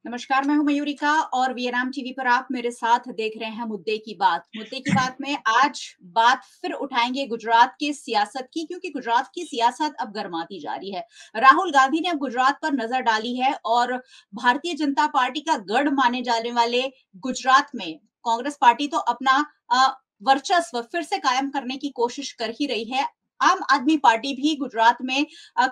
नमस्कार, मैं हूं मयूरिका और वीएनएम टीवी पर आप मेरे साथ देख रहे हैं मुद्दे की बात। मुद्दे की बात में आज बात फिर उठाएंगे गुजरात की सियासत की, क्योंकि गुजरात की सियासत अब गर्माती जा रही है। राहुल गांधी ने अब गुजरात पर नजर डाली है और भारतीय जनता पार्टी का गढ़ माने जाने वाले गुजरात में कांग्रेस पार्टी तो अपना वर्चस्व फिर से कायम करने की कोशिश कर ही रही है। आम आदमी पार्टी भी गुजरात में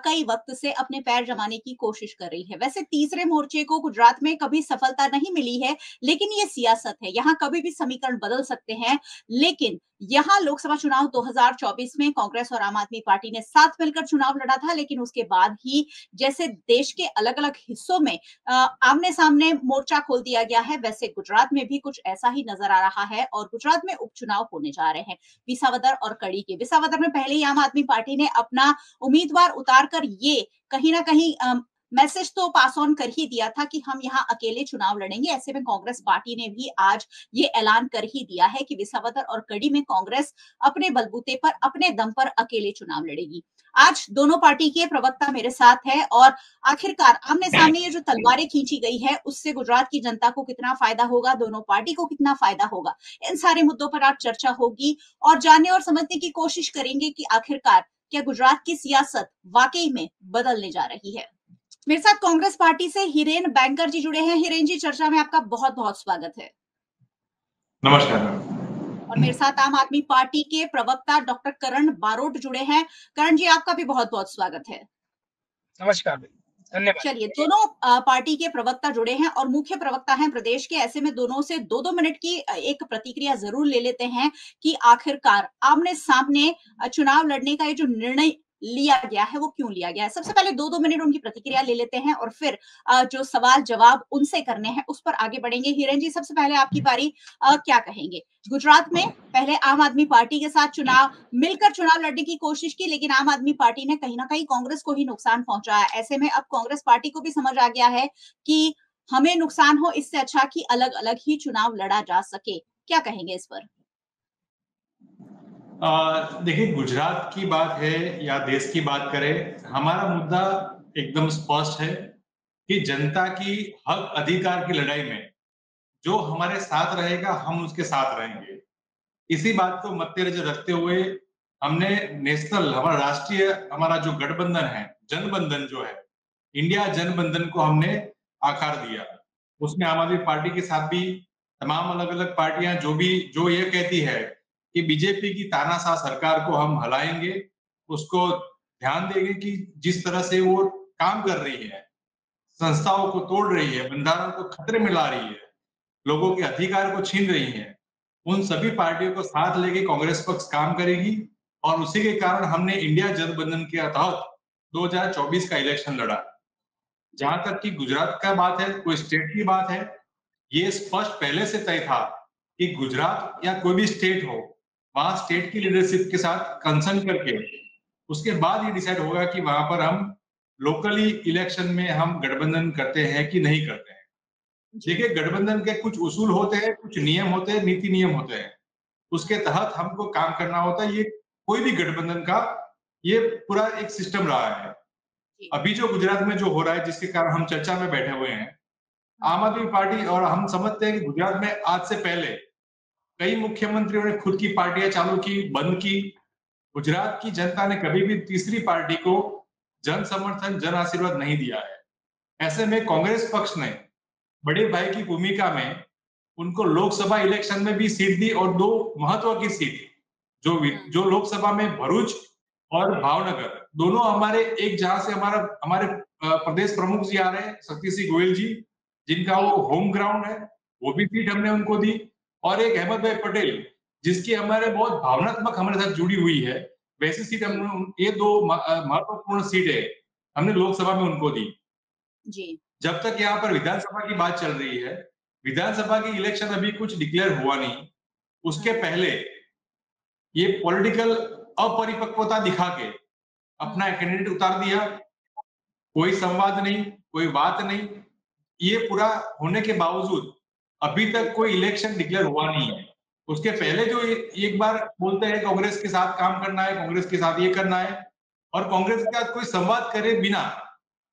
कई वक्त से अपने पैर जमाने की कोशिश कर रही है। वैसे तीसरे मोर्चे को गुजरात में कभी सफलता नहीं मिली है, लेकिन ये सियासत है, यहाँ कभी भी समीकरण बदल सकते हैं। लेकिन यहाँ लोकसभा चुनाव 2024 में कांग्रेस और आम आदमी पार्टी ने साथ मिलकर चुनाव लड़ा था, लेकिन उसके बाद ही जैसे देश के अलग अलग हिस्सों में आमने सामने मोर्चा खोल दिया गया है, वैसे गुजरात में भी कुछ ऐसा ही नजर आ रहा है और गुजरात में उपचुनाव होने जा रहे हैं विसावदर और कड़ी के। विसावदर में पहले ही आम आदमी पार्टी ने अपना उम्मीदवार उतारकर ये कहीं ना कहीं मैसेज तो पास ऑन कर ही दिया था कि हम यहाँ अकेले चुनाव लड़ेंगे। ऐसे में कांग्रेस पार्टी ने भी आज ये ऐलान कर ही दिया है कि विसावदर और कड़ी में कांग्रेस अपने बलबूते पर अपने दम पर अकेले चुनाव लड़ेगी। आज दोनों पार्टी के प्रवक्ता मेरे साथ है और आखिरकार आमने सामने ये जो तलवारें खींची गई है उससे गुजरात की जनता को कितना फायदा होगा, दोनों पार्टी को कितना फायदा होगा, इन सारे मुद्दों पर आज चर्चा होगी और जानने और समझने की कोशिश करेंगे कि आखिरकार क्या गुजरात की सियासत वाकई में बदलने जा रही है। मेरे साथ कांग्रेस पार्टी से हिरेन बैंकर जी जुड़े हैं। हिरेन जी, चर्चा में आपका बहुत बहुत स्वागत है। नमस्कार। और मेरे साथ आम आदमी पार्टी के प्रवक्ता डॉक्टर करण बारोट जुड़े हैं। करण जी, आपका भी बहुत बहुत स्वागत है। नमस्कार, धन्यवाद। चलिए, दोनों पार्टी के प्रवक्ता जुड़े हैं और मुख्य प्रवक्ता हैं प्रदेश के। ऐसे में दोनों से 2-2 मिनट की एक प्रतिक्रिया जरूर ले लेते हैं कि आखिरकार आमने सामने चुनाव लड़ने का ये जो निर्णय लिया गया है वो क्यों लिया गया है। सबसे पहले 2-2 मिनट उनकी प्रतिक्रिया ले लेते हैं और फिर जो सवाल जवाब उनसे करने हैं उस पर आगे बढ़ेंगे। हिरेन जी, सबसे पहले आपकी बारी। क्या कहेंगे? गुजरात में पहले आम आदमी पार्टी के साथ मिलकर चुनाव लड़ने की कोशिश की, लेकिन आम आदमी पार्टी ने कहीं ना कहीं कांग्रेस को ही नुकसान पहुंचाया। ऐसे में अब कांग्रेस पार्टी को भी समझ आ गया है कि हमें नुकसान हो इससे अच्छा कि अलग अलग ही चुनाव लड़ा जा सके। क्या कहेंगे इस पर? देखिए, गुजरात की बात है या देश की बात करें, हमारा मुद्दा एकदम स्पष्ट है कि जनता की हक अधिकार की लड़ाई में जो हमारे साथ रहेगा हम उसके साथ रहेंगे। इसी बात को मद्देनजर रखते हुए हमने नेशनल हमारा राष्ट्रीय हमारा जो गठबंधन है, जनबंधन जो है, इंडिया जनबंधन को हमने आकार दिया। उसमें आम आदमी पार्टी के साथ भी तमाम अलग अलग पार्टियां जो ये कहती है कि बीजेपी की तानाशाह सरकार को हम हलाएंगे, उसको ध्यान देंगे कि जिस तरह से वो काम कर रही है, संस्थाओं को तोड़ रही है, बंधारण को खतरे में ला रही है, लोगों के अधिकार को छीन रही है, उन सभी पार्टियों को साथ लेके कांग्रेस पक्ष काम करेगी। और उसी के कारण हमने इंडिया गठबंधन के तहत 2024 का इलेक्शन लड़ा। जहां तक कि गुजरात का बात है, कोई स्टेट की बात है, ये स्पष्ट पहले से तय था कि गुजरात या कोई भी स्टेट हो, वहां स्टेट की लीडरशिप के साथ कंसर्न करके उसके बाद ये डिसाइड होगा कि वहां पर हम लोकली इलेक्शन में हम गठबंधन करते हैं कि नहीं करते हैं। देखिए, गठबंधन के कुछ उसूल होते हैं, कुछ नियम होते हैं, नीति नियम होते हैं, उसके तहत हमको काम करना होता है। ये कोई भी गठबंधन का ये पूरा एक सिस्टम रहा है। अभी जो गुजरात में जो हो रहा है, जिसके कारण हम चर्चा में बैठे हुए हैं, आम आदमी पार्टी, और हम समझते हैं कि गुजरात में आज से पहले कई मुख्यमंत्रियों ने खुद की पार्टियां चालू की, बंद की। गुजरात की जनता ने कभी भी तीसरी पार्टी को जन समर्थन, जन आशीर्वाद नहीं दिया है। ऐसे में कांग्रेस पक्ष ने बड़े भाई की भूमिका में उनको लोकसभा इलेक्शन में भी सीट दी और 2 महत्व की सीट जो लोकसभा में भरूच और भावनगर दोनों हमारे एक, जहां से हमारे प्रदेश प्रमुख जी आ रहे हैं, शक्ति सिंह गोयल जी, जिनका वो होम ग्राउंड है, वो भी सीट हमने उनको दी। और एक अहमद भाई पटेल, जिसकी हमारे बहुत भावनात्मक हमारे साथ जुड़ी हुई है, वैसी सीट हमने, ये 2 महत्वपूर्ण सीटें हमने लोकसभा में उनको दी। जी। जब तक यहाँ पर विधानसभा की बात चल रही है, विधानसभा की इलेक्शन अभी कुछ डिक्लेयर हुआ नहीं, उसके पहले ये पॉलिटिकल अपरिपक्वता दिखा के अपना कैंडिडेट उतार दिया। कोई संवाद नहीं, कोई बात नहीं। ये पूरा होने के बावजूद अभी तक कोई इलेक्शन डिक्लेयर हुआ नहीं है। उसके पहले जो एक बार बोलते हैं कांग्रेस के साथ काम करना है, कांग्रेस के साथ ये करना है, और कांग्रेस के साथ कोई संवाद करे बिना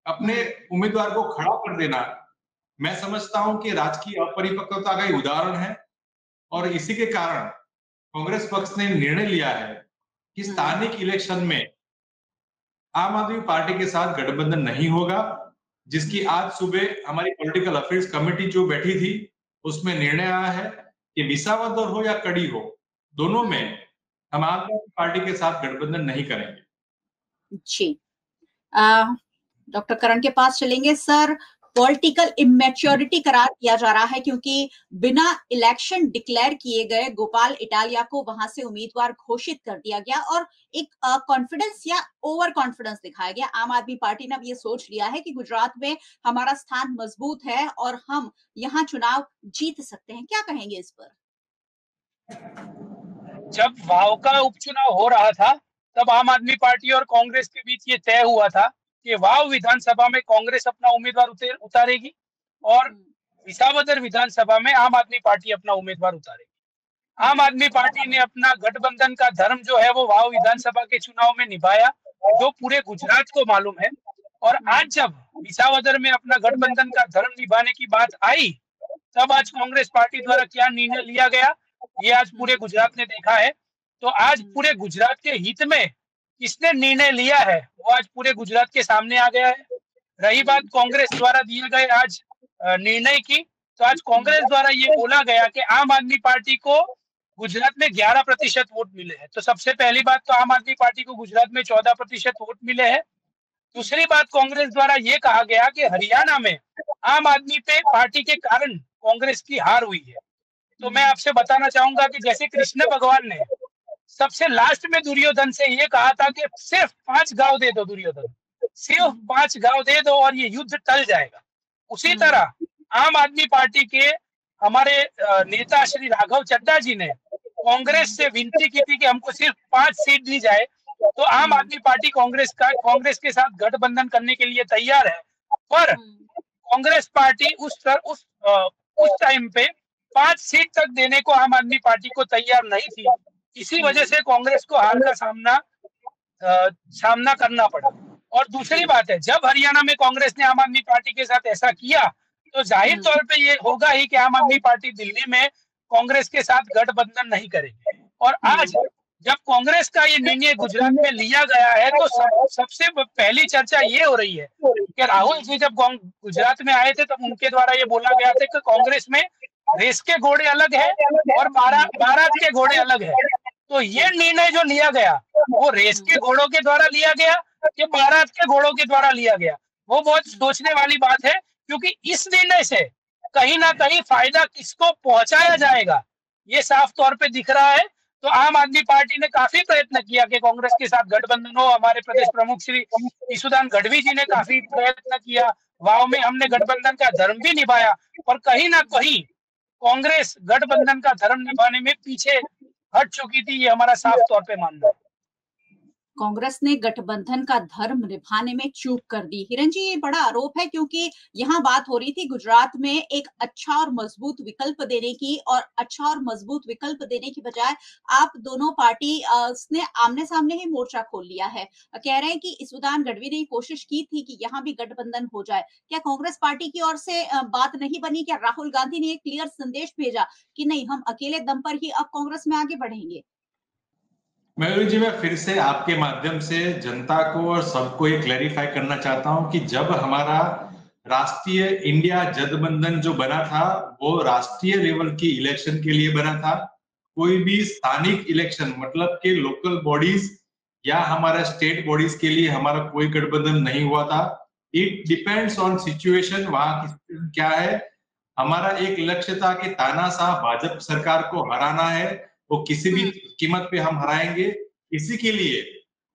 अपने उम्मीदवार को खड़ा कर देना, मैं समझता हूं कि राजकीय अपरिपक्वता का ही उदाहरण है और इसी के कारण कांग्रेस पक्ष ने निर्णय लिया है कि स्थानिक इलेक्शन में आम आदमी पार्टी के साथ गठबंधन नहीं होगा, जिसकी आज सुबह हमारी पॉलिटिकल अफेयर्स कमेटी जो बैठी थी, उसमें निर्णय आया है कि विसावदर हो या कड़ी हो, दोनों में हम आम आदमी पार्टी के साथ गठबंधन नहीं करेंगे। जी। डॉक्टर करण के पास चलेंगे। सर, पॉलिटिकल इमेच्योरिटी करार दिया जा रहा है क्योंकि बिना इलेक्शन डिक्लेयर किए गए गोपाल इटालिया को वहां से उम्मीदवार घोषित कर दिया गया और एक कॉन्फिडेंस या ओवर कॉन्फिडेंस दिखाया गया। आम आदमी पार्टी ने अब ये सोच लिया है कि गुजरात में हमारा स्थान मजबूत है और हम यहाँ चुनाव जीत सकते हैं। क्या कहेंगे इस पर? जब वाव का उपचुनाव हो रहा था, तब आम आदमी पार्टी और कांग्रेस के बीच ये तय हुआ था कि वाव विधानसभा में कांग्रेस अपना उम्मीदवार उतारेगी और विसावदर विधानसभा में आम आदमी पार्टी अपना उम्मीदवार उतारेगी। आम आदमी पार्टी ने अपना गठबंधन का धर्म जो है वो वाव विधानसभा के चुनाव में निभाया, जो पूरे गुजरात को मालूम है। और आज जब विसावदर में अपना गठबंधन का धर्म निभाने की बात आई, तब आज कांग्रेस पार्टी द्वारा क्या निर्णय लिया गया, ये आज पूरे गुजरात ने देखा है। तो आज पूरे गुजरात के हित में किसने निर्णय लिया है, वो आज पूरे गुजरात के सामने आ गया है। रही बात कांग्रेस द्वारा दिए गए आज निर्णय की, तो आज कांग्रेस द्वारा ये बोला गया कि आम आदमी पार्टी को गुजरात में 11% वोट मिले हैं। तो सबसे पहली बात तो आम आदमी पार्टी को गुजरात में 14% वोट मिले हैं। दूसरी बात, कांग्रेस द्वारा ये कहा गया कि हरियाणा में आम आदमी पे पार्टी के कारण कांग्रेस की हार हुई है। तो मैं आपसे बताना चाहूंगा कि जैसे कृष्ण भगवान ने सबसे लास्ट में दुर्योधन से ये कहा था कि सिर्फ 5 गांव दे दो, दुर्योधन सिर्फ 5 गांव दे दो और ये युद्ध टल जाएगा। उसी तरह आम आदमी पार्टी के हमारे नेता श्री राघव चड्ढा जी ने कांग्रेस से विनती की थी कि हमको सिर्फ 5 सीट दी जाए। तो आम आदमी पार्टी कांग्रेस के साथ गठबंधन करने के लिए तैयार है, पर कांग्रेस पार्टी उस टाइम पे 5 सीट तक देने को आम आदमी पार्टी को तैयार नहीं थी। इसी वजह से कांग्रेस को हार का सामना करना पड़ा। और दूसरी बात है, जब हरियाणा में कांग्रेस ने आम आदमी पार्टी के साथ ऐसा किया, तो जाहिर तौर पे ये होगा ही कि आम आदमी पार्टी दिल्ली में कांग्रेस के साथ गठबंधन नहीं करेगी। और आज जब कांग्रेस का ये निर्णय गुजरात में लिया गया है, तो सबसे पहली चर्चा ये हो रही है कि राहुल जी जब गुजरात में आए थे, तब उनके द्वारा ये बोला गया था कि कांग्रेस में रेस के घोड़े अलग है और बारात के घोड़े अलग है। तो ये निर्णय जो लिया गया, वो रेस के घोड़ों के द्वारा लिया गया कि बारात के घोड़ों के द्वारा लिया गया, वो बहुत सोचने वाली बात है। क्योंकि इस निर्णय से कहीं ना कहीं फायदा किसको पहुंचाया जाएगा, ये साफ तौर पे दिख रहा है। तो आम आदमी पार्टी ने काफी प्रयत्न किया कि कांग्रेस के साथ गठबंधन हो। हमारे प्रदेश प्रमुख श्री ईशुदान गढ़वी जी ने काफी प्रयत्न किया, वाव में हमने गठबंधन का धर्म भी निभाया, पर कहीं ना कहीं कांग्रेस गठबंधन का धर्म निभाने में पीछे हट चुकी थी, ये हमारा साफ तौर पे मानना है। कांग्रेस ने गठबंधन का धर्म निभाने में चूक कर दी। हिरण जी, ये बड़ा आरोप है क्योंकि यहाँ बात हो रही थी गुजरात में एक अच्छा और मजबूत विकल्प देने की, और अच्छा और मजबूत विकल्प देने की बजाय आप दोनों पार्टी ने आमने सामने ही मोर्चा खोल लिया है। कह रहे हैं कि ईशुदान गढ़वी ने कोशिश की थी कि यहाँ भी गठबंधन हो जाए। क्या कांग्रेस पार्टी की ओर से बात नहीं बनी? क्या राहुल गांधी ने एक क्लियर संदेश भेजा कि नहीं, हम अकेले दम पर ही अब कांग्रेस में आगे बढ़ेंगे? मयूर जी, मैं फिर से आपके माध्यम से जनता को और सबको ये क्लैरिफाई करना चाहता हूं कि जब हमारा राष्ट्रीय इंडिया गठबंधन जो बना था, वो राष्ट्रीय लेवल की इलेक्शन के लिए बना था। कोई भी स्थानिक इलेक्शन मतलब के लोकल बॉडीज या हमारा स्टेट बॉडीज के लिए हमारा कोई गठबंधन नहीं हुआ था। इट डिपेंड्स ऑन सिचुएशन, वहां की क्या है। हमारा एक लक्ष्य था कि तानाशाह भाजपा सरकार को हराना है, वो किसी भी कीमत पे हम हराएंगे। इसी के लिए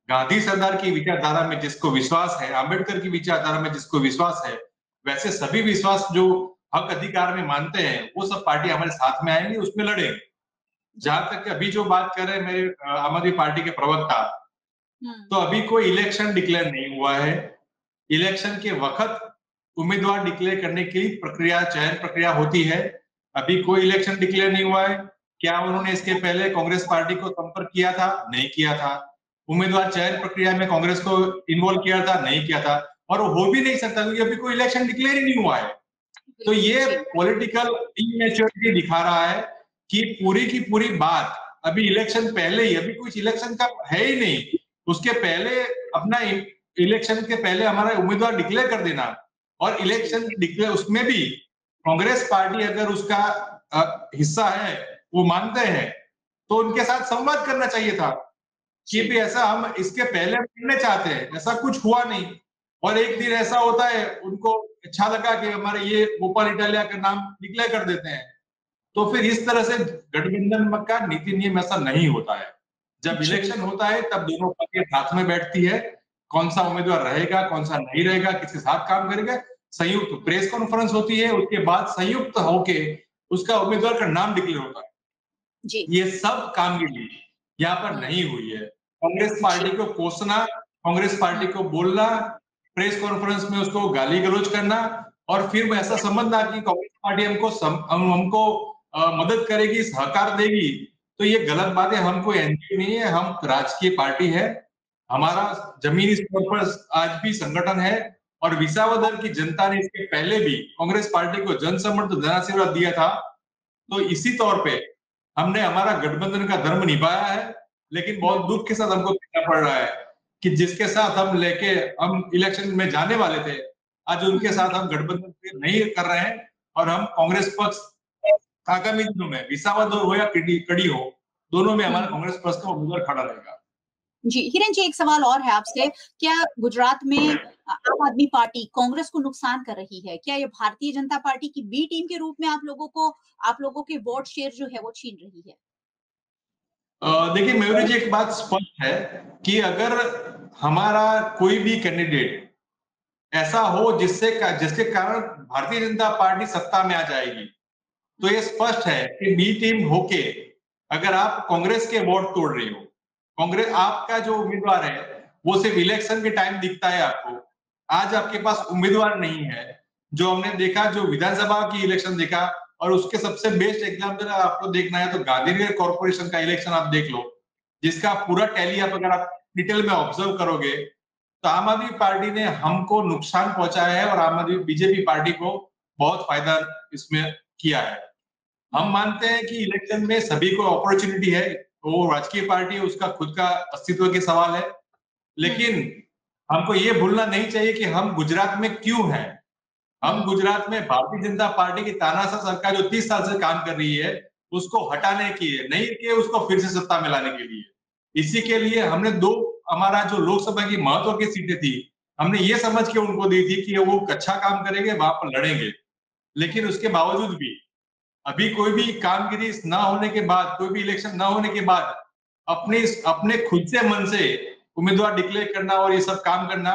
गांधी सरदार की विचारधारा में जिसको विश्वास है, अंबेडकर की विचारधारा में जिसको विश्वास है, वैसे सभी विश्वास जो हक अधिकार में मानते हैं, वो सब पार्टी हमारे साथ में आएंगे, उसमें लड़ेंगे। जहां तक अभी जो बात कर रहे हैं मेरे आम आदमी पार्टी के प्रवक्ता, तो अभी कोई इलेक्शन डिक्लेयर नहीं हुआ है। इलेक्शन के वक्त उम्मीदवार डिक्लेयर करने की प्रक्रिया, चयन प्रक्रिया होती है। अभी कोई इलेक्शन डिक्लेयर नहीं हुआ है। क्या उन्होंने इसके पहले कांग्रेस पार्टी को संपर्क किया था? नहीं किया था। उम्मीदवार चयन प्रक्रिया में कांग्रेस को इन्वॉल्व किया था? नहीं किया था। और वो हो भी नहीं सकता क्योंकि अभी कोई इलेक्शन डिक्लेयर ही नहीं हुआ है। तो ये पॉलिटिकल इमेच्योरिटी दिखा रहा है कि पूरी की पूरी बात अभी इलेक्शन पहले ही, अभी कुछ इलेक्शन का है ही नहीं, उसके पहले अपना इलेक्शन के पहले हमारा उम्मीदवार डिक्लेयर कर देना, और इलेक्शन डिक्लेयर उसमें भी कांग्रेस पार्टी अगर उसका हिस्सा है, वो मानते हैं, तो उनके साथ संवाद करना चाहिए था कि भी ऐसा हम इसके पहले करना चाहते हैं, ऐसा कुछ हुआ नहीं। और एक दिन ऐसा होता है, उनको अच्छा लगा कि हमारे ये गोपाल इटालिया का नाम डिक्लेयर कर देते हैं, तो फिर इस तरह से गठबंधन का नीति नियम ऐसा नहीं होता है। जब इलेक्शन होता है तब दोनों पार्टियां साथ में बैठती है, कौन सा उम्मीदवार रहेगा, कौन सा नहीं रहेगा, किसके साथ काम करेगा, संयुक्त प्रेस कॉन्फ्रेंस होती है, उसके बाद संयुक्त होके उसका उम्मीदवार का नाम डिक्लेयर होता है। जी। ये सब कामगिरी यहाँ पर नहीं हुई है। कांग्रेस पार्टी को कोसना, कांग्रेस पार्टी को बोलना, प्रेस कॉन्फ्रेंस में उसको गाली गलौज करना, और फिर ऐसा समझना कि कांग्रेस पार्टी हमको मदद करेगी, सहकार देगी, तो ये गलत बात है। हम कोई एनजीओ नहीं है, हम राजकीय पार्टी है, हमारा जमीनी स्तर पर आज भी संगठन है, और विसावदर की जनता ने इसके पहले भी कांग्रेस पार्टी को जन समर्थन, जनाशीर्वाद दिया था। तो इसी तौर पे हमने हमारा गठबंधन का धर्म निभाया है, लेकिन बहुत दुख के साथ हमको कहना पड़ रहा है कि जिसके साथ हम इलेक्शन में जाने वाले थे, आज उनके साथ हम गठबंधन नहीं कर रहे हैं, और हम कांग्रेस पक्ष आगामी दिनों में विसावदर हो या कड़ी हो, दोनों में हमारा कांग्रेस पक्ष का उम्मीदवार खड़ा रहेगा। जी, हिरेन जी, एक सवाल और है आपसे, क्या गुजरात में आम आदमी पार्टी कांग्रेस को नुकसान कर रही है? क्या ये भारतीय जनता पार्टी की बी टीम के रूप में आप लोगों के वोट शेयर जो है वो छीन रही है? देखिए मयूरी जी, एक बात स्पष्ट है कि अगर हमारा कोई भी कैंडिडेट ऐसा हो जिसके कारण भारतीय जनता पार्टी सत्ता में आ जाएगी, तो ये स्पष्ट है कि बी टीम होके अगर आप कांग्रेस के वोट तोड़ रही हो, कांग्रेस आपका जो उम्मीदवार है वो सिर्फ इलेक्शन के टाइम दिखता है आपको, आज आपके पास उम्मीदवार नहीं है। जो हमने देखा, जो विधानसभा की इलेक्शन देखा, और उसके सबसे बेस्ट एग्जाम्पल आपको देखना है तो गांधीनगर कॉर्पोरेशन का इलेक्शन आप देख लो, जिसका पूरा टैली आप अगर आप डिटेल में ऑब्जर्व करोगे, तो आम आदमी पार्टी ने हमको नुकसान पहुंचाया है, और आम आदमी बीजेपी पार्टी को बहुत फायदा इसमें किया है। हम मानते हैं कि इलेक्शन में सभी को अपॉर्चुनिटी है, वो राजकीय पार्टी है, उसका खुद का अस्तित्व के सवाल है, लेकिन हमको ये भूलना नहीं चाहिए कि हम गुजरात में क्यों हैं। हम गुजरात में भारतीय जनता पार्टी की तानाशाह सरकार जो 30 साल से काम कर रही है, उसको हटाने की है, नहीं कि उसको फिर से सत्ता में लाने के लिए। इसी के लिए हमने हमारा जो लोकसभा की महत्व की सीटें थी, हमने ये समझ के उनको दी थी कि वो अच्छा काम करेंगे, वहां पर लड़ेंगे। लेकिन उसके बावजूद भी अभी कोई भी कामगिरी ना होने के बाद, कोई भी इलेक्शन ना होने के बाद अपने खुद से मन से उम्मीदवार डिक्लेयर करना और ये सब काम करना,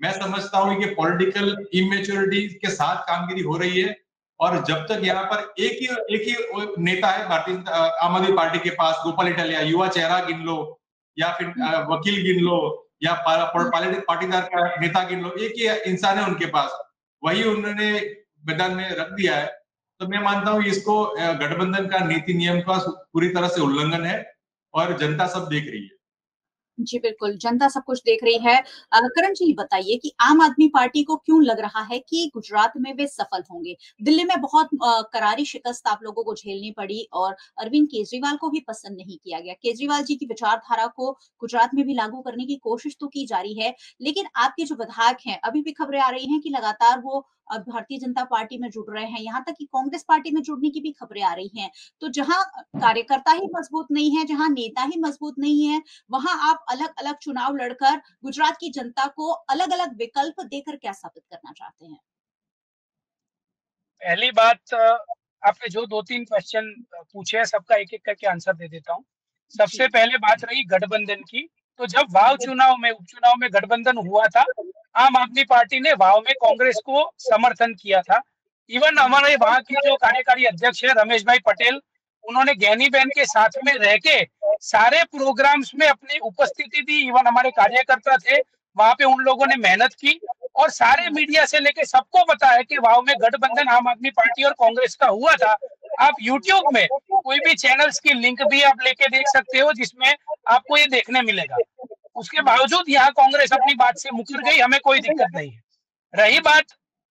मैं समझता हूँ कि पॉलिटिकल इमेच्योरिटी के साथ कामगिरी हो रही है। और जब तक यहाँ पर एक ही नेता है भारतीय आम आदमी पार्टी के पास, गोपाल इटालिया, युवा चेहरा गिन लो या फिर वकील गिन लो या पाटीदार का नेता गिन लो, एक ही इंसान है उनके पास, वही उन्होंने मैदान में रख दिया है। तो मैं मानता हूँ इसको गठबंधन का नीति नियम का पूरी तरह से उल्लंघन है, और जनता सब देख रही है। जी बिल्कुल, जनता सब कुछ देख रही है। करण जी बताइए कि आम आदमी पार्टी को क्यों लग रहा है कि गुजरात में वे सफल होंगे? दिल्ली में बहुत करारी शिकस्त आप लोगों को झेलनी पड़ी और अरविंद केजरीवाल को भी पसंद नहीं किया गया। केजरीवाल जी की विचारधारा को गुजरात में भी लागू करने की कोशिश तो की जा रही है, लेकिन आपके जो विधायक हैं, अभी भी खबरें आ रही हैं कि लगातार वो भारतीय जनता पार्टी में जुड़ रहे हैं, यहाँ तक कि कांग्रेस पार्टी में जुड़ने की भी खबरें आ रही हैं। तो जहाँ कार्यकर्ता ही मजबूत नहीं है, जहाँ नेता ही मजबूत नहीं है, वहां आप अलग-अलग चुनाव लड़कर गुजरात की जनता को अलग-अलग विकल्प देकर क्या साबित करना चाहते हैं? पहली बात, आपने जो 2-3 क्वेश्चन पूछे हैं, सबका एक-एक करके आंसर दे देता हूँ। सबसे पहले बात रही गठबंधन की, तो जब वाव चुनाव में, उपचुनाव में गठबंधन हुआ था, आम आदमी पार्टी ने वाव में कांग्रेस को समर्थन किया था। इवन हमारे वहां की जो कार्यकारी अध्यक्ष है रमेश भाई पटेल, उन्होंने गैनी बहन के साथ में रह के सारे प्रोग्राम्स में अपनी उपस्थिति दी। इवन हमारे कार्यकर्ता थे वहां पे, उन लोगों ने मेहनत की और सारे मीडिया से लेके सबको पता है कि वाव में गठबंधन आम आदमी पार्टी और कांग्रेस का हुआ था। आप यूट्यूब में कोई भी चैनल्स की लिंक भी आप लेके देख सकते हो जिसमें आपको ये देखने मिलेगा। उसके बावजूद यहाँ कांग्रेस अपनी बात से मुकर गई, हमें कोई दिक्कत नहीं है। रही बात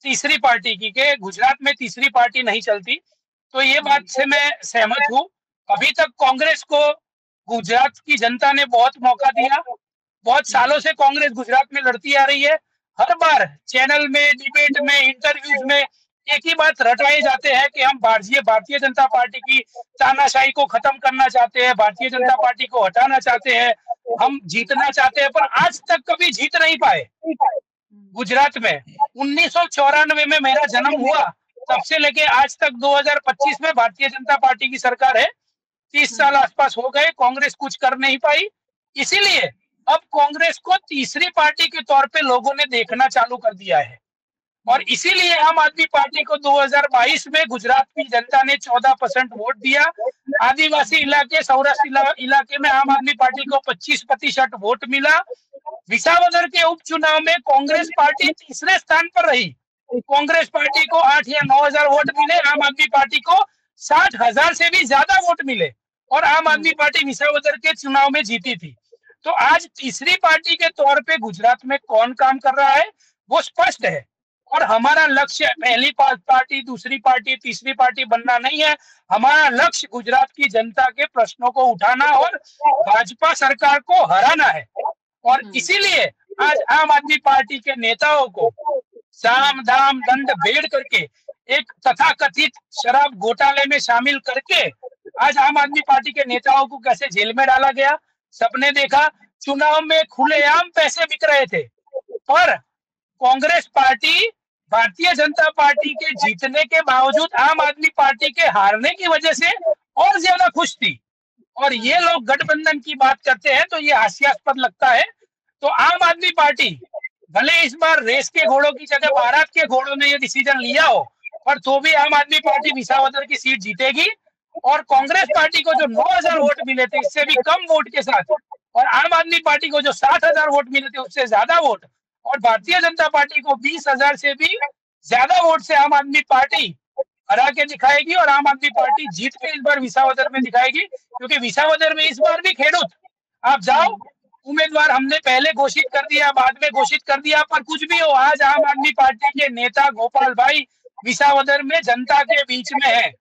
तीसरी पार्टी की, के गुजरात में तीसरी पार्टी नहीं चलती। तो ये बात से मैं सहमत हूँ। अभी तक कांग्रेस को गुजरात की जनता ने बहुत मौका दिया। बहुत सालों से कांग्रेस गुजरात में लड़ती आ रही है। हर बार चैनल में, डिबेट में, इंटरव्यूज में एक ही बात रटाए जाते हैं कि हम भारतीय जनता पार्टी की तानाशाही को खत्म करना चाहते हैं, भारतीय जनता पार्टी को हटाना चाहते हैं, हम जीतना चाहते हैं, पर आज तक कभी जीत नहीं पाए गुजरात में। 1994 में मेरा जन्म हुआ, तब से लेके आज तक 2025 में भारतीय जनता पार्टी की सरकार है। 30 साल आसपास हो गए, कांग्रेस कुछ कर नहीं पाई। इसीलिए अब कांग्रेस को तीसरी पार्टी के तौर पे लोगों ने देखना चालू कर दिया है। और इसीलिए आम आदमी पार्टी को 2022 में गुजरात की जनता ने 14% वोट दिया। आदिवासी इलाके, सौराष्ट्र इलाके में आम आदमी पार्टी को 25% वोट मिला। विसावदर के उपचुनाव में कांग्रेस पार्टी तीसरे स्थान पर रही। कांग्रेस पार्टी को 8 या 9,000 वोट मिले, आम आदमी पार्टी को 60,000 से भी ज्यादा वोट मिले और आम आदमी पार्टी विसावदर के चुनाव में जीती थी। तो आज तीसरी पार्टी के तौर पे गुजरात में कौन काम कर रहा है वो स्पष्ट है। और हमारा लक्ष्य पहली पार्टी, दूसरी पार्टी, तीसरी पार्टी बनना नहीं है। हमारा लक्ष्य गुजरात की जनता के प्रश्नों को उठाना और भाजपा सरकार को हराना है। और इसीलिए आज आम आदमी पार्टी के नेताओं को साम दाम दंड भेद करके एक तथाकथित शराब घोटाले में शामिल करके आज आम आदमी पार्टी के नेताओं को कैसे जेल में डाला गया सबने देखा। चुनाव में खुलेआम पैसे बिक रहे थे, पर कांग्रेस पार्टी भारतीय जनता पार्टी के जीतने के बावजूद आम आदमी पार्टी के हारने की वजह से और ज्यादा खुश थी। और ये लोग गठबंधन की बात करते हैं तो ये हास्यास्पद लगता है। तो आम आदमी पार्टी भले इस बार रेस के घोड़ों की जगह बारात के घोड़ों ने ये डिसीजन लिया हो, पर तो भी आम आदमी पार्टी विसावदर की सीट जीतेगी। और कांग्रेस पार्टी को जो 9,000 वोट मिले थे, इससे भी कम वोट के साथ, और आम आदमी पार्टी को जो 60,000 वोट मिले थे, उससे ज्यादा वोट, और भारतीय जनता पार्टी को 20,000 से भी ज्यादा वोट से आम आदमी पार्टी हरा के दिखाएगी। और आम आदमी पार्टी जीत के इस बार विसावदर में दिखाएगी, क्योंकि विसावदर में इस बार भी खेडूत, आप जाओ, उम्मीदवार हमने पहले घोषित कर दिया, बाद में घोषित कर दिया, पर कुछ भी हो, आज आम आदमी पार्टी के नेता गोपाल भाई विसावदर में जनता के बीच में है।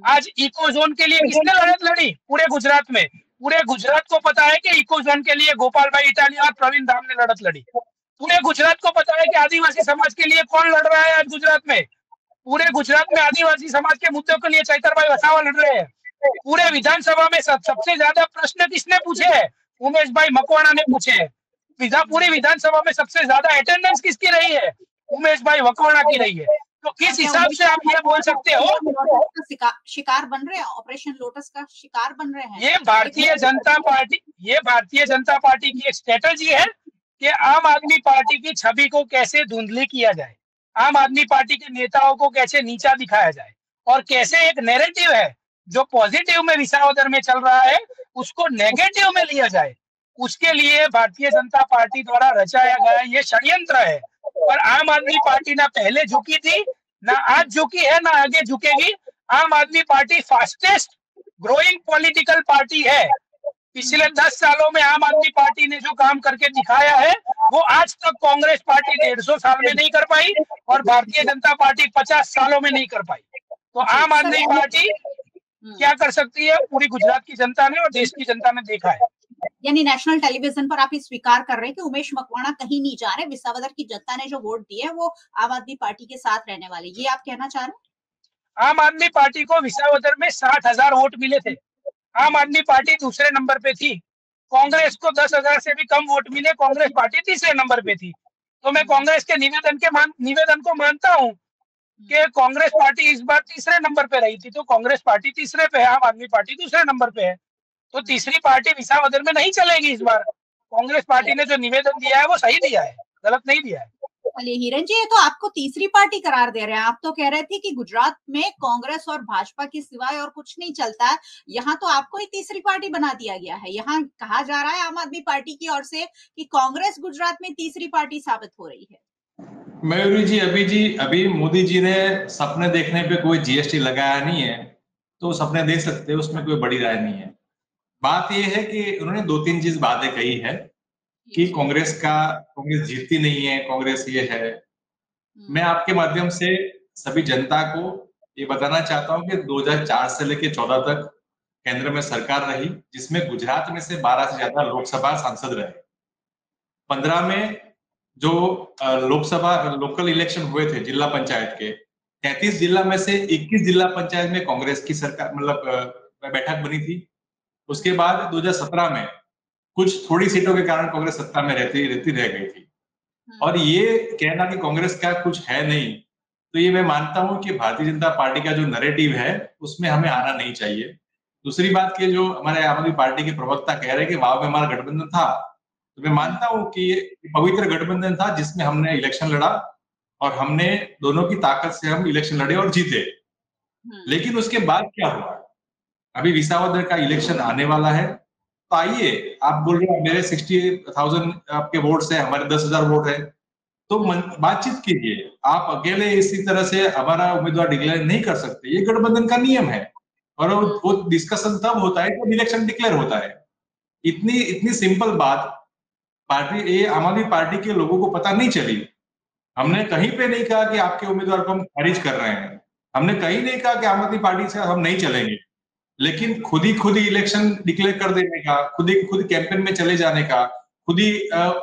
आज इको जोन के लिए किसने लड़त लड़ी? पूरे गुजरात में, पूरे गुजरात को पता है कि इको जोन के लिए गोपाल भाई इटालिया और प्रवीण धाम ने लड़त लड़ी। पूरे गुजरात को पता है कि आदिवासी समाज के लिए कौन लड़ रहा है आज गुजरात में। पूरे गुजरात में आदिवासी समाज के मुद्दों के लिए चैतर भाई वसावा लड़ रहे हैं। पूरे विधानसभा में सबसे ज्यादा प्रश्न किसने पूछे हैं? उमेश भाई मकवाणा ने पूछे हैं। पूरी विधानसभा में सबसे ज्यादा अटेंडेंस किसकी रही है? उमेश भाई मकवाणा की रही है। तो किस हिसाब से आप ये बोल सकते हो शिकार बन रहे हैं, ऑपरेशन लोटस का शिकार बन रहे हैं? ये भारतीय जनता पार्टी की एक स्ट्रेटजी है कि आम आदमी पार्टी की छवि को कैसे धुंधली किया जाए, आम आदमी पार्टी के नेताओं को कैसे नीचा दिखाया जाए, और कैसे एक नैरेटिव है जो पॉजिटिव में विसावदर में चल रहा है उसको नेगेटिव में लिया जाए। उसके लिए भारतीय जनता पार्टी द्वारा रचाया गया ये षड्यंत्र है। और आम आदमी पार्टी ना पहले झुकी थी, ना आज झुकी है, ना आगे झुकेगी। आम आदमी party fastest growing political party है। पिछले 10 सालों में आम आदमी पार्टी ने जो काम करके दिखाया है वो आज तक कांग्रेस पार्टी 150 साल में नहीं कर पाई, और भारतीय जनता पार्टी 50 सालों में नहीं कर पाई। तो आम आदमी पार्टी क्या कर सकती है, पूरी गुजरात की जनता ने और देश की जनता ने देखा है। यानी नेशनल टेलीविजन पर आप ये स्वीकार कर रहे हैं कि उमेश मकवाणा कहीं नहीं जा रहे, विसावदर की जनता ने जो वोट दिए वो आम आदमी पार्टी के साथ रहने वाले, ये आप कहना चाह रहे हैं? आम आदमी पार्टी को विसावदर में 60,000 वोट मिले थे। आम आदमी पार्टी दूसरे नंबर पे थी। कांग्रेस को 10,000 से भी कम वोट मिले, कांग्रेस पार्टी तीसरे नंबर पे थी। तो मैं कांग्रेस के निवेदन को मानता हूँ कि कांग्रेस पार्टी इस बार तीसरे नंबर पे रही थी, तो कांग्रेस पार्टी तीसरे पे है, आम आदमी पार्टी दूसरे नंबर पे है। तो तीसरी पार्टी विसावदर में नहीं चलेगी इस बार। कांग्रेस पार्टी ने जो निवेदन दिया है वो सही दिया है, गलत नहीं दिया है। चलिए हिरन जी, ये तो आपको तीसरी पार्टी करार दे रहे हैं। आप तो कह रहे थे कि गुजरात में कांग्रेस और भाजपा के सिवाय और कुछ नहीं चलता है, यहाँ तो आपको ही तीसरी पार्टी बना दिया गया है। यहाँ कहा जा रहा है आम आदमी पार्टी की ओर से कि कांग्रेस गुजरात में तीसरी पार्टी साबित हो रही है। मयूरी जी, अभी मोदी जी ने सपने देखने पे कोई जीएसटी लगाया नहीं है, तो सपने देख सकते हैं, उसमें कोई बड़ी राय नहीं है। बात यह है कि उन्होंने 2-3 चीज बातें कही है कि कांग्रेस जीतती नहीं है, कांग्रेस ये है। मैं आपके माध्यम से सभी जनता को ये बताना चाहता हूँ कि 2004 से लेकर 14 तक केंद्र में सरकार रही, जिसमें गुजरात में से 12 से ज्यादा लोकसभा सांसद रहे। 15 में जो लोकसभा लोकल इलेक्शन हुए थे जिला पंचायत के, 33 जिला में से 21 जिला पंचायत में कांग्रेस की सरकार मतलब बैठक बनी थी। उसके बाद 2017 में कुछ थोड़ी सीटों के कारण कांग्रेस सत्ता में रहती रह गई थी। और ये कहना कि कांग्रेस का कुछ है नहीं, तो ये मैं मानता हूं कि भारतीय जनता पार्टी का जो नैरेटिव है उसमें हमें आना नहीं चाहिए। दूसरी बात कि जो हमारे आम आदमी पार्टी के प्रवक्ता कह रहे हैं कि वाव में हमारा गठबंधन था, तो मैं मानता हूं कि ये पवित्र गठबंधन था जिसमें हमने इलेक्शन लड़ा और हमने दोनों की ताकत से हम इलेक्शन लड़े और जीते। लेकिन उसके बाद क्या हुआ? अभी विसावदर का इलेक्शन आने वाला है, तो आइए, आप बोल रहे हैं मेरे 60,000 आपके वोट्स है, हमारे 10,000 वोट है, तो बातचीत कीजिए। आप अकेले इसी तरह से हमारा उम्मीदवार डिक्लेयर नहीं कर सकते, ये गठबंधन का नियम है। और वो डिस्कशन तब होता है जब इलेक्शन डिक्लेयर होता है। इतनी इतनी सिंपल बात पार्टी ये आम आदमी पार्टी के लोगों को पता नहीं चली। हमने कहीं पे नहीं कहा कि आपके उम्मीदवार को हम खारिज कर रहे हैं, हमने कहीं नहीं कहा कि आम आदमी पार्टी से हम नहीं चलेंगे, लेकिन खुद ही इलेक्शन डिक्लेयर कर देने का, खुद कैंपेन में चले जाने का, खुद ही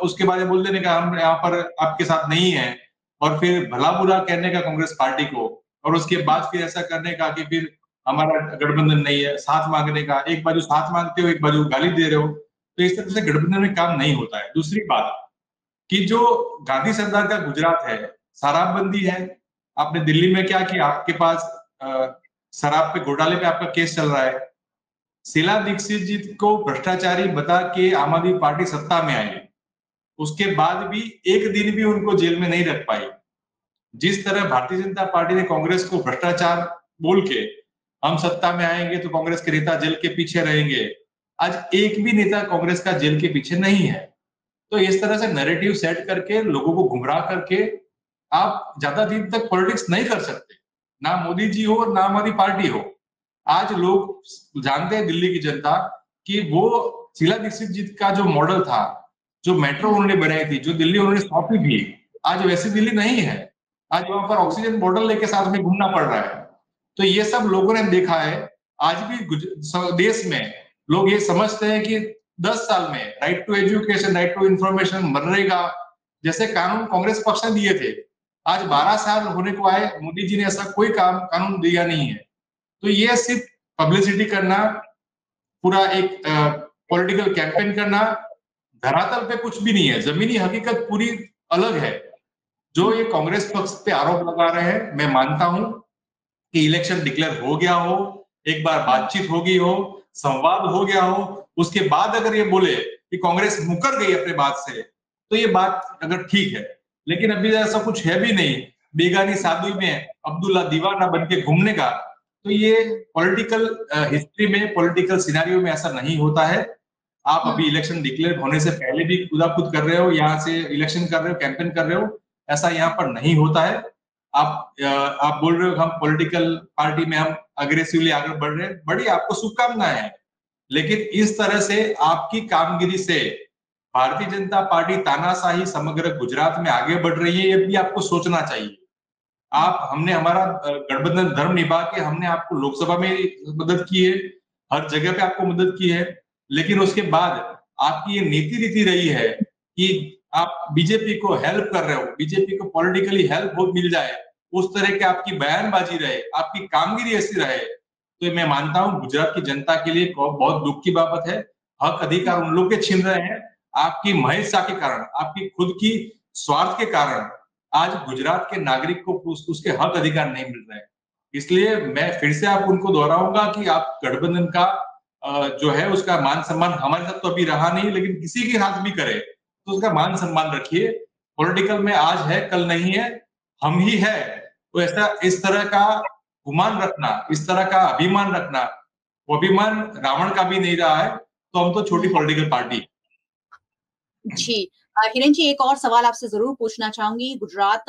उसके बारे में बोल देने का हम यहाँ पर आपके साथ नहीं है, और फिर भला बुरा कहने का कांग्रेस पार्टी को, और उसके बाद फिर ऐसा करने का कि फिर हमारा गठबंधन नहीं है, साथ मांगने का, एक बाजू साथ मांगते हो, एक बाजू गाली दे रहे हो, तो इस तरह से गठबंधन में काम नहीं होता है। दूसरी बात कि जो गांधी सरकार का गुजरात है, शराबबंदी है, आपने दिल्ली में क्या किया? आपके पास शराब पे घोटाले पे आपका केस चल रहा है। शीला दीक्षित जी को भ्रष्टाचारी बता के आम आदमी पार्टी सत्ता में आई, उसके बाद भी एक दिन भी उनको जेल में नहीं रख पाई। जिस तरह भारतीय जनता पार्टी ने कांग्रेस को भ्रष्टाचार बोल के हम सत्ता में आएंगे तो कांग्रेस के नेता जेल के पीछे रहेंगे, आज एक भी नेता कांग्रेस का जेल के पीछे नहीं है। तो इस तरह से नैरेटिव सेट करके लोगों को गुमराह करके आप ज्यादा दिन तक पॉलिटिक्स नहीं कर सकते, ना मोदी जी हो ना आम आदमी पार्टी हो। आज लोग जानते हैं, दिल्ली की जनता, कि वो शीला दीक्षित जी का जो मॉडल था, जो मेट्रो उन्होंने बनाई थी, जो दिल्ली उन्होंने सौंपी थी, आज वैसी दिल्ली नहीं है। आज वहां पर ऑक्सीजन बॉटल लेके साथ में घूमना पड़ रहा है। तो ये सब लोगों ने देखा है। आज भी देश में लोग ये समझते हैं कि 10 साल में right to education, right to information, MNREGA जैसे कानून कांग्रेस पक्ष ने दिए थे, आज 12 साल होने को आए, मोदी जी ने ऐसा कोई कानून दिया नहीं है। तो ये सिर्फ पब्लिसिटी करना, पूरा एक पॉलिटिकल कैंपेन करना, धरातल पे कुछ भी नहीं है, जमीनी हकीकत पूरी अलग है। जो ये कांग्रेस पक्ष पे आरोप लगा रहे हैं, मैं मानता हूं कि इलेक्शन डिक्लेयर हो गया हो, एक बार बातचीत हो गई हो, संवाद हो गया हो, उसके बाद अगर ये बोले कि कांग्रेस मुकर गई अपने बात से, तो ये बात अगर ठीक है। लेकिन अभी ऐसा कुछ है भी नहीं, बेगानी शादी में अब्दुल्ला दीवाना बन के घूमने का, तो ये पॉलिटिकल हिस्ट्री में, पॉलिटिकल सिनेरियो में ऐसा नहीं होता है। आप अभी इलेक्शन डिक्लेयर होने से पहले भी खुदाखुद कर रहे हो, यहाँ से इलेक्शन कर रहे हो, कैंपेन कर रहे हो, ऐसा यहाँ पर नहीं होता है। आप बोल रहे हो हम पॉलिटिकल पार्टी में हम अग्रेसिवली आगे बढ़ रहे हैं, बड़ी आपको शुभकामनाएं हैं, लेकिन इस तरह से आपकी कामगिरी से भारतीय जनता पार्टी तानाशाही समग्र गुजरात में आगे बढ़ रही है, ये भी आपको सोचना चाहिए। हमने हमारा गठबंधन धर्म निभा के हमने आपको लोकसभा में मदद की है, हर जगह पे आपको मदद की है, लेकिन उसके बाद आपकी ये नीति रीति रही है कि आप बीजेपी को हेल्प कर रहे हो, बीजेपी को पॉलिटिकली हेल्प बहुत मिल जाए, उस तरह की आपकी बयानबाजी रहे, आपकी कामगिरी ऐसी रहे, तो मैं मानता हूं गुजरात की जनता के लिए बहुत दुख की बात है। हक अधिकार उन लोग के छीन रहे हैं, आपकी महेशा के कारण, आपकी खुद की स्वार्थ के कारण आज गुजरात के नागरिक को उसके हक अधिकार नहीं मिल रहे हैं। इसलिए मैं फिर से आप उनको दोहराऊंगा कि आप गठबंधन का जो है उसका मान सम्मान हमारे साथ तो अभी रहा नहीं, लेकिन किसी के साथ भी करे तो उसका मान सम्मान रखिए। पॉलिटिकल में आज है कल नहीं है, हम ही है। तो ऐसा इस तरह का गुमान रखना, इस तरह का अभिमान रखना, वो अभिमान रावण का भी नहीं रहा है, तो हम तो छोटी पॉलिटिकल पार्टी। जी। हिरेन जी, एक और सवाल आपसे जरूर पूछना चाहूंगी। गुजरात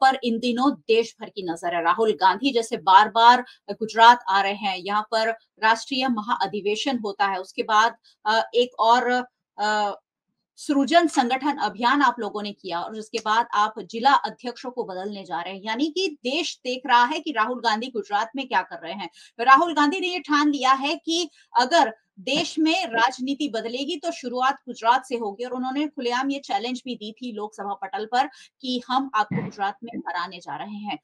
पर इन दिनों देश भर की नजर है। राहुल गांधी जैसे बार-बार गुजरात आ रहे हैं। यहाँ पर राष्ट्रीय महाअधिवेशन होता है। उसके बाद एक और सृजन संगठन अभियान आप लोगों ने किया और उसके बाद आप जिला अध्यक्षों को बदलने जा रहे हैं, यानी कि देश देख रहा है कि राहुल गांधी गुजरात में क्या कर रहे हैं। राहुल गांधी ने ये ठान लिया है कि अगर देश में राजनीति बदलेगी तो शुरुआत गुजरात से होगी और उन्होंने खुलेआम ये चैलेंज भी दी थी लोकसभा पटल पर कि हम आपको गुजरात में हराने जा रहे हैं।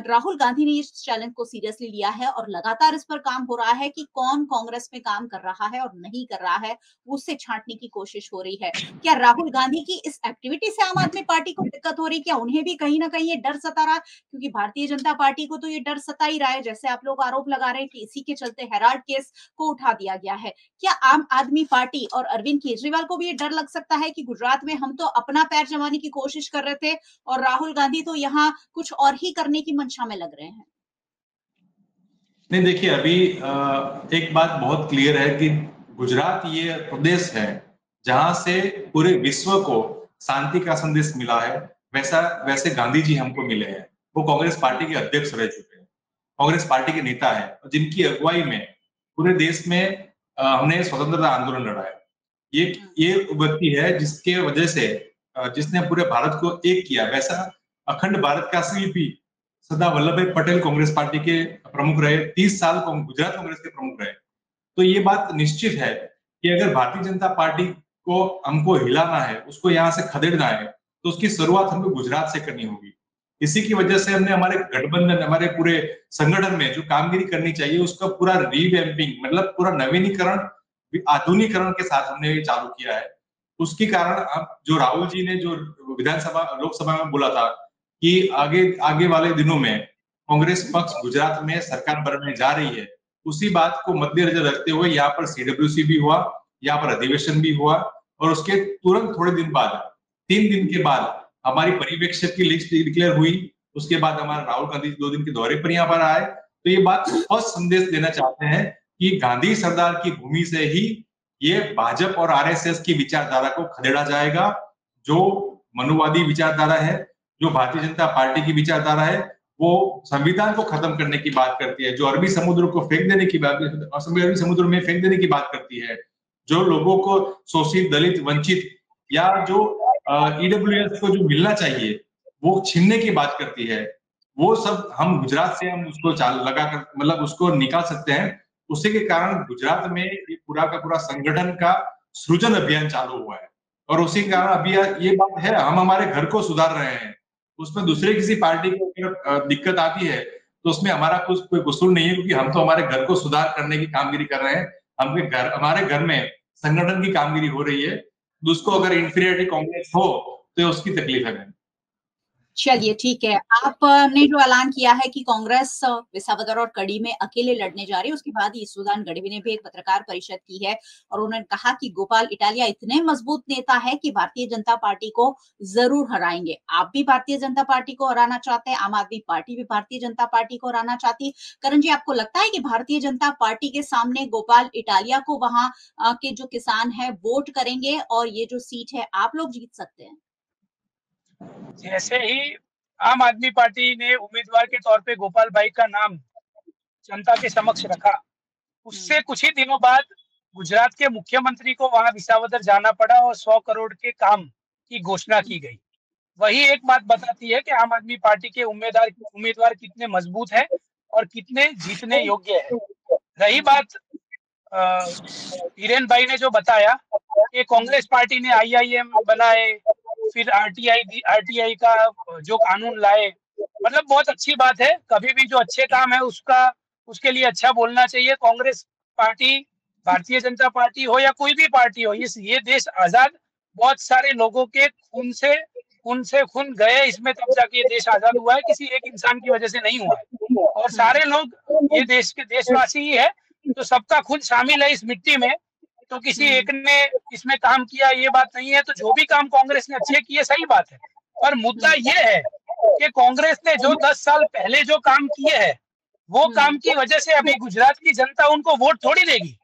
राहुल गांधी ने इस चैलेंज को सीरियसली लिया है और लगातार इस पर काम हो रहा है कि कौन कांग्रेस में काम कर रहा है और नहीं कर रहा है, उससे छांटने की कोशिश हो रही है। क्या राहुल गांधी की इस एक्टिविटी से आम आदमी पार्टी को दिक्कत हो रही है? क्या उन्हें भी कहीं ना कहीं ये डर सता रहा? क्योंकि भारतीय जनता पार्टी को तो ये डर सता ही रहा है, जैसे आप लोग आरोप लगा रहे हैं कि इसी के चलते हेराल्ड केस को उठा दिया गया है। क्या आम आदमी पार्टी और अरविंद केजरीवाल को भी ये डर लग सकता है कि गुजरात में हम तो अपना पैर जमाने की कोशिश कर रहे थे और राहुल गांधी तो यहाँ कुछ और ही करने की मंशा में लग रहे हैं? नहीं, देखिए, अभी एक बात बहुत क्लियर है कि गुजरात ये प्रदेश है जहां से पूरे विश्व को शांति का संदेश मिला है। वैसे गांधी जी हमको मिले हैं। वो कांग्रेस पार्टी के अध्यक्ष रह चुके हैं, कांग्रेस पार्टी के नेता है, जिनकी अगुवाई में पूरे देश में हमने स्वतंत्रता आंदोलन लड़ा है। ये व्यक्ति है जिसके वजह से जिसने पूरे भारत को एक किया। वैसा अखंड भारत का शिल्पी सरदार वल्लभ भाई पटेल कांग्रेस पार्टी के प्रमुख रहे, 30 साल गुजरात कांग्रेस के प्रमुख रहे। तो ये बात निश्चित है कि अगर भारतीय जनता पार्टी को हमको हिलाना है, उसको यहाँ से खदेड़ना है, तो उसकी शुरुआत हमको गुजरात से करनी होगी। इसी की वजह से हमने हमारे गठबंधन, हमारे पूरे संगठन में जो कामगिरी करनी चाहिए उसका पूरा रिवैम्पिंग, मतलब पूरा नवीनीकरण, आधुनिकीकरण के साथ हमने ये चालू किया है। उसके कारण अब जो राहुल जी ने जो विधानसभा लोकसभा में बोला था कि आगे वाले दिनों में कांग्रेस पक्ष गुजरात में सरकार बनाने जा रही है, उसी बात को मद्देनजर रखते हुए यहाँ पर सीडब्ल्यूसी भी हुआ, यहाँ पर अधिवेशन भी हुआ और उसके तुरंत थोड़े दिन बाद, 3 दिन के बाद हमारी पर्यवेक्षक की लिस्ट डिक्लेयर हुई। उसके बाद हमारा राहुल गांधी 2 दिन के दौरे पर यहाँ पर आए। तो ये बात स्पष्ट संदेश देना चाहते हैं कि गांधी सरदार की भूमि से ही ये भाजपा और आरएसएस की विचारधारा को खदेड़ा जाएगा। जो मनुवादी विचारधारा है, जो भारतीय जनता पार्टी की विचारधारा है, वो संविधान को खत्म करने की बात करती है, जो अरबी समुद्र को फेंक देने की बात, अरबी समुद्र में फेंक देने की बात करती है, जो लोगों को शोषित, दलित, वंचित या जो ईडब्ल्यूएस को जो मिलना चाहिए वो छीनने की बात करती है। वो सब हम गुजरात से हम उसको लगाकर, मतलब उसको निकाल सकते हैं। उसी के कारण गुजरात में ये पूरा का पूरा संगठन का सृजन अभियान चालू हुआ है और उसी के कारण अभी ये बात है, हम हमारे घर को सुधार रहे हैं। उसमें दूसरे किसी पार्टी को अगर दिक्कत आती है तो उसमें हमारा कुछ कोई कसूर नहीं है, क्योंकि हम तो हमारे घर को सुधार करने की कामगिरी कर रहे हैं। हमारे घर में संगठन की कामगिरी हो रही है। उसको अगर इंफीरियरिटी कॉम्प्लेक्स हो तो उसकी तकलीफ है। चलिए ठीक है, आपने जो ऐलान किया है कि कांग्रेस विसावदर और कड़ी में अकेले लड़ने जा रही है, उसके बाद ईसुदान गढ़वी ने भी एक पत्रकार परिषद की है और उन्होंने कहा कि गोपाल इटालिया इतने मजबूत नेता है कि भारतीय जनता पार्टी को जरूर हराएंगे। आप भी भारतीय जनता पार्टी को हराना चाहते हैं, आम आदमी पार्टी भी भारतीय जनता पार्टी को हराना चाहती है। करण जी, आपको लगता है कि भारतीय जनता पार्टी के सामने गोपाल इटालिया को वहां के जो किसान है वोट करेंगे और ये जो सीट है आप लोग जीत सकते हैं? जैसे ही आम आदमी पार्टी ने उम्मीदवार के तौर पे गोपाल भाई का नाम जनता के समक्ष रखा, उससे कुछ ही दिनों बाद गुजरात के मुख्यमंत्री को वहां विसावदर जाना पड़ा और 100 करोड़ के काम की घोषणा की गई। वही एक बात बताती है कि आम आदमी पार्टी के उम्मीदवार कितने मजबूत हैं और कितने जीतने योग्य है। रही बात हिरेन भाई ने जो बताया कि कांग्रेस पार्टी ने IIM बनाए, फिर RTI का जो कानून लाए, मतलब बहुत अच्छी बात है। कभी भी जो अच्छे काम है उसके लिए अच्छा बोलना चाहिए। कांग्रेस पार्टी, भारतीय जनता पार्टी हो या कोई भी पार्टी हो, ये देश आजाद बहुत सारे लोगों के खून से खून गए इसमें, तब जाके ये देश आजाद हुआ है, किसी एक इंसान की वजह से नहीं हुआ है। और सारे लोग ये देश के देशवासी ही है, तो सबका खून शामिल है इस मिट्टी में। तो किसी एक ने इसमें काम किया ये बात नहीं है। तो जो भी काम कांग्रेस ने अच्छे किए सही बात है, पर मुद्दा ये है कि कांग्रेस ने जो 10 साल पहले जो काम किए हैं वो काम की वजह से अभी गुजरात की जनता उनको वोट थोड़ी देगी।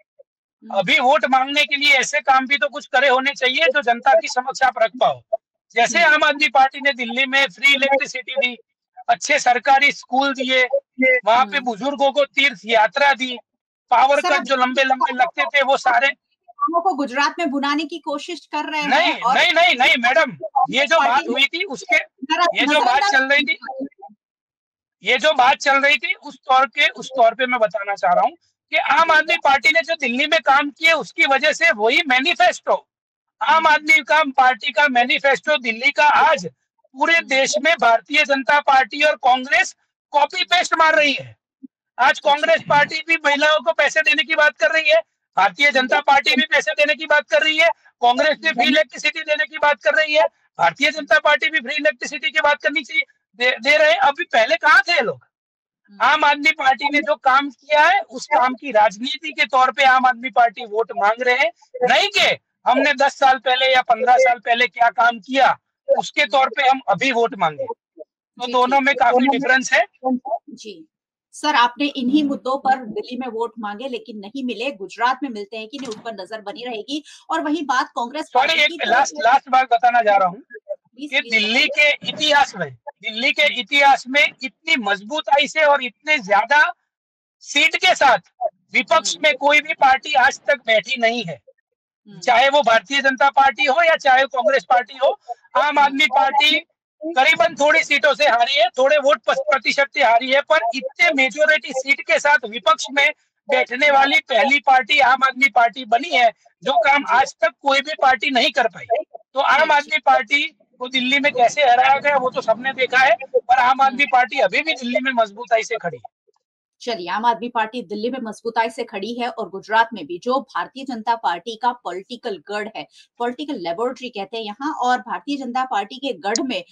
अभी वोट मांगने के लिए ऐसे काम भी तो कुछ करे होने चाहिए जो जनता की समक्ष आप रख पाओ। जैसे आम आदमी पार्टी ने दिल्ली में फ्री इलेक्ट्रिसिटी दी, अच्छे सरकारी स्कूल दिए, वहां पे बुजुर्गों को तीर्थ यात्रा दी, पावर कट जो लंबे लगते थे वो सारे लोगों को गुजरात में बुलाने की कोशिश कर रहे नहीं हैं। और नहीं नहीं नहीं मैडम, ये जो बात हुई थी उसके, ये जो बात चल रही थी, ये जो बात चल रही थी उस तौर पे मैं बताना चाह रहा हूँ कि आम आदमी पार्टी ने जो दिल्ली में काम किए उसकी वजह से वही मैनिफेस्टो, आम आदमी का पार्टी का मैनिफेस्टो दिल्ली का आज पूरे देश में भारतीय जनता पार्टी और कांग्रेस कॉपी पेस्ट मार रही है। आज कांग्रेस पार्टी भी महिलाओं को पैसे देने की बात कर रही है, भारतीय जनता पार्टी भी पैसे देने की बात कर रही है, कांग्रेस भी फ्री इलेक्ट्रिसिटी देने की बात कर रही है, भारतीय जनता पार्टी भी फ्री इलेक्ट्रिसिटी की बात करनी चाहिए, दे रहे हैं। अभी पहले कहाँ थे लोग? आम आदमी पार्टी ने जो काम किया है उस काम की राजनीति के तौर पे आम आदमी पार्टी वोट मांग रहे हैं, नहीं कि हमने 10 साल पहले या 15 साल पहले क्या काम किया उसके तौर पे हम अभी वोट मांगे। तो दोनों में काफी डिफरेंस है। जी सर, आपने इन्हीं मुद्दों पर दिल्ली में वोट मांगे लेकिन नहीं मिले, गुजरात में मिलते हैं कि नहीं, उस पर नजर बनी रहेगी। और वही बात कांग्रेस सॉरी, एक लास्ट बात बताना जा रहा हूँ कि दिल्ली के इतिहास में इतनी मजबूताई से और इतने ज्यादा सीट के साथ विपक्ष में कोई भी पार्टी आज तक बैठी नहीं है, चाहे वो भारतीय जनता पार्टी हो या चाहे कांग्रेस पार्टी हो। आम आदमी पार्टी करीबन थोड़ी सीटों से हारी है, थोड़े वोट प्रतिशत से हारी है, पर इतने मेजोरिटी सीट के साथ विपक्ष में बैठने वाली पहली पार्टी आम आदमी पार्टी बनी है, जो काम आज तक कोई भी पार्टी नहीं कर पाई। तो आम आदमी पार्टी को दिल्ली में कैसे हराया गया वो तो सबने देखा है, पर आम आदमी पार्टी अभी भी दिल्ली में मजबूताई से खड़ी है। चलिए, आम आदमी पार्टी दिल्ली में मजबूताई से खड़ी है और गुजरात में भी, जो भारतीय जनता पार्टी का पॉलिटिकल गढ़ है, पॉलिटिकल लेबोरेटरी कहते हैं यहाँ, और भारतीय जनता पार्टी के गढ़ में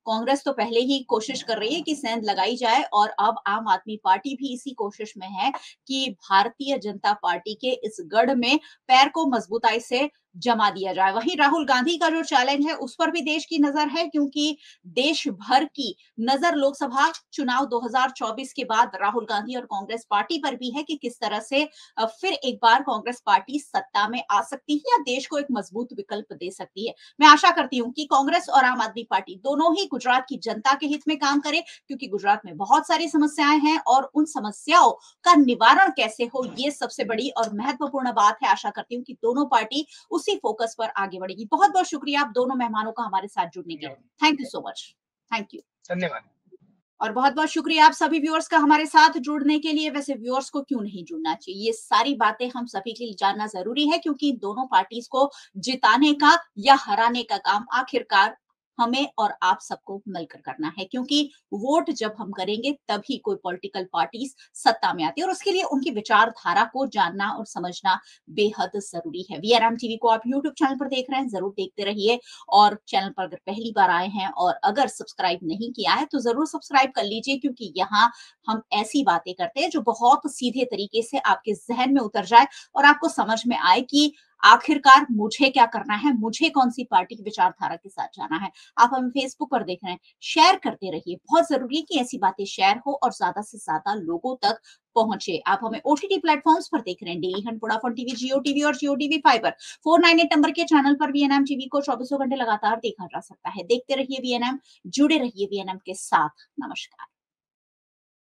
कांग्रेस तो पहले ही कोशिश कर रही है कि सेंध लगाई जाए, और अब आम आदमी पार्टी भी इसी कोशिश में है कि भारतीय जनता पार्टी के इस गढ़ में पैर को मजबूताई से जमा दिया जाए। वहीं राहुल गांधी का जो चैलेंज है उस पर भी देश की नजर है, क्योंकि देश भर की नजर लोकसभा चुनाव 2024 के बाद राहुल गांधी और कांग्रेस पार्टी पर भी है कि किस तरह से फिर एक बार कांग्रेस पार्टी सत्ता में आ सकती है या देश को एक मजबूत विकल्प दे सकती है। मैं आशा करती हूं कि कांग्रेस और आम आदमी पार्टी दोनों ही गुजरात की जनता के हित में काम करे, क्योंकि गुजरात में बहुत सारी समस्याएं हैं और उन समस्याओं का निवारण कैसे हो, ये सबसे बड़ी और महत्वपूर्ण बात है। आशा करती हूँ कि दोनों पार्टी उसी फोकस पर आगे बढ़ेगी। बहुत बहुत शुक्रिया आप दोनों मेहमानों का हमारे साथ जुड़ने के लिए। Thank you so much. Thank you, धन्यवाद। और बहुत बहुत शुक्रिया आप सभी व्यूअर्स का हमारे साथ जुड़ने के लिए। वैसे व्यूअर्स को क्यों नहीं जुड़ना चाहिए, ये सारी बातें हम सभी के लिए जानना जरूरी है, क्योंकि दोनों पार्टीज को जिताने का या हराने का काम आखिरकार हमें और आप सबको मिलकर करना है, क्योंकि वोट जब हम करेंगे तभी कोई पॉलिटिकल पार्टीज सत्ता में आती है, और उसके लिए उनकी विचारधारा को जानना और समझना बेहद जरूरी है। वीआरएम टीवी को आप यूट्यूब चैनल पर देख रहे हैं, जरूर देखते रहिए, और चैनल पर अगर पहली बार आए हैं और अगर सब्सक्राइब नहीं किया है तो जरूर सब्सक्राइब कर लीजिए, क्योंकि यहाँ हम ऐसी बातें करते हैं जो बहुत सीधे तरीके से आपके जहन में उतर जाए और आपको समझ में आए कि आखिरकार मुझे क्या करना है, मुझे कौन सी पार्टी की विचारधारा के साथ जाना है। आप हमें फेसबुक पर देख रहे हैं, शेयर करते रहिए। बहुत जरूरी है कि ऐसी बातें शेयर हो और ज्यादा से ज्यादा लोगों तक पहुंचे। आप हमें ओटीटी प्लेटफॉर्म्स पर देख रहे हैं, डेली हंट, वोडाफोन टीवी, जियो टीवी और जियो टीवी फाइबर। 498 नंबर के चैनल पर वीएनएम टीवी को 24 घंटे लगातार देखा जा सकता है। देखते रहिए वीएनएम, जुड़े रहिए वीएनएम के साथ। नमस्कार।